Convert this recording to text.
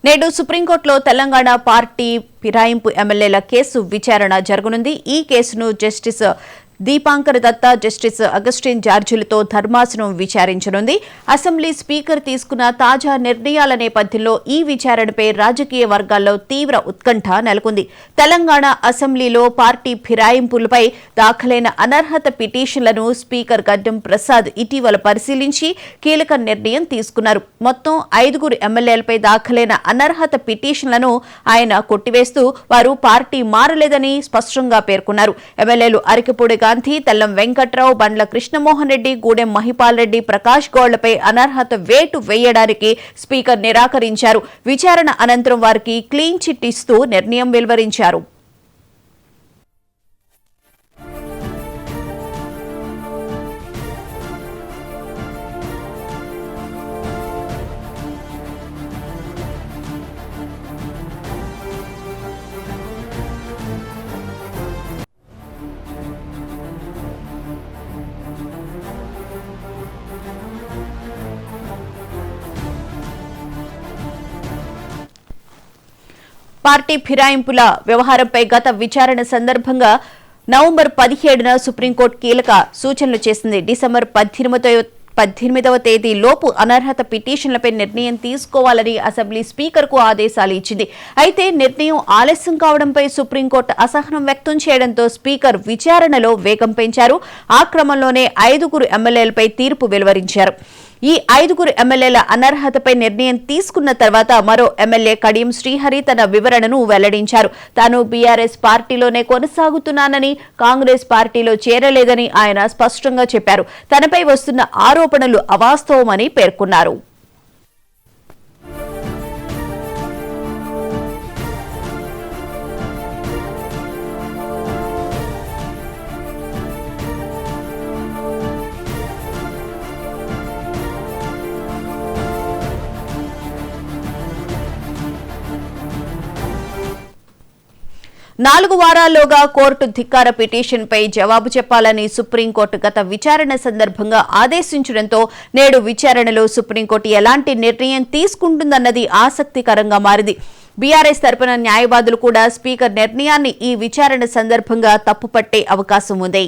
నేడు సుప్రీంకోర్టులో తెలంగాణ పార్టీ ఫిరాయింపు ఎమ్మెల్యేల కేసు విచారణ జరగనుంది. ఈ కేసును జస్టిస్ దీపాంకర్ దత్తా, జస్టిస్ అగస్టిన్ జార్జిలతో ధర్మాసనం విచారించనుంది. అసెంబ్లీ స్పీకర్ తీసుకున్న తాజా నిర్ణయాల నేపథ్యంలో ఈ విచారణపై రాజకీయ వర్గాల్లో తీవ్ర ఉత్కంఠ నెలకొంది. తెలంగాణ అసెంబ్లీలో పార్టీ ఫిరాయింపులపై దాఖలైన అనర్హత పిటిషన్లను స్పీకర్ గడ్డం ప్రసాద్ ఇటీవల పరిశీలించి కీలక నిర్ణయం తీసుకున్నారు. మొత్తం 5 ఎమ్మెల్యేలపై దాఖలైన అనర్హత పిటిషన్లను ఆయన కొట్టివేస్తూ వారు పార్టీ మారలేదని స్పష్టంగా పేర్కొన్నారు. ఎమ్మెల్యేలు అరికపూడి గాంధీ, తెల్లం వెంకట్రావు, బండ్ల కృష్ణమోహన్ రెడ్డి, గూడెం మహిపాల్ రెడ్డి, ప్రకాష్ గౌడ్లపై అనర్హత వేటు వేయడానికి స్పీకర్ నిరాకరించారు. విచారణ అనంతరం వారికి క్లీన్ చిట్ ఇస్తూ నిర్ణయం వెలువరించారు. పార్టీ ఫిరాయింపుల వ్యవహారంపై గత విచారణ సందర్భంగా నవంబర్ 17న సుప్రీంకోర్టు కీలక సూచనలు చేసింది. డిసెంబర్ 18వ తేదీలోపు అనర్హత పిటిషన్లపై నిర్ణయం తీసుకోవాలని అసెంబ్లీ స్పీకర్కు ఆదేశాలు ఇచ్చింది. అయితే నిర్ణయం ఆలస్యం కావడంపై సుప్రీంకోర్టు అసహనం వ్యక్తం చేయడంతో స్పీకర్ విచారణలో వేగం పెంచారు. ఆ క్రమంలోనే 5 ఎమ్మెల్యేలపై తీర్పు వెలువరించారు. ఈ 5 ఎమ్మెల్యేల అనర్హతపై నిర్ణయం తీసుకున్న తర్వాత మరో ఎమ్మెల్యే కడియం శ్రీహరి తన వివరణను వెల్లడించారు. తాను బీఆర్ఎస్ పార్టీలోనే కొనసాగుతున్నానని, కాంగ్రెస్ పార్టీలో చేరలేదని ఆయన స్పష్టంగా చెప్పారు. తనపై వస్తున్న ఆరోపణలు అవాస్తవమని పేర్కొన్నారు. నాలుగు వారాల్లోగా కోర్టు ధిక్కార పిటిషన్పై జవాబు చెప్పాలని సుప్రీంకోర్టు గత విచారణ సందర్భంగా ఆదేశించడంతో నేడు విచారణలో సుప్రీంకోర్టు ఎలాంటి నిర్ణయం తీసుకుంటుందన్నది ఆసక్తికరంగా మారింది. బీఆర్ఎస్ తరపున న్యాయవాదులు కూడా స్పీకర్ నిర్ణయాన్ని ఈ విచారణ సందర్భంగా తప్పుపట్టే అవకాశం ఉంది.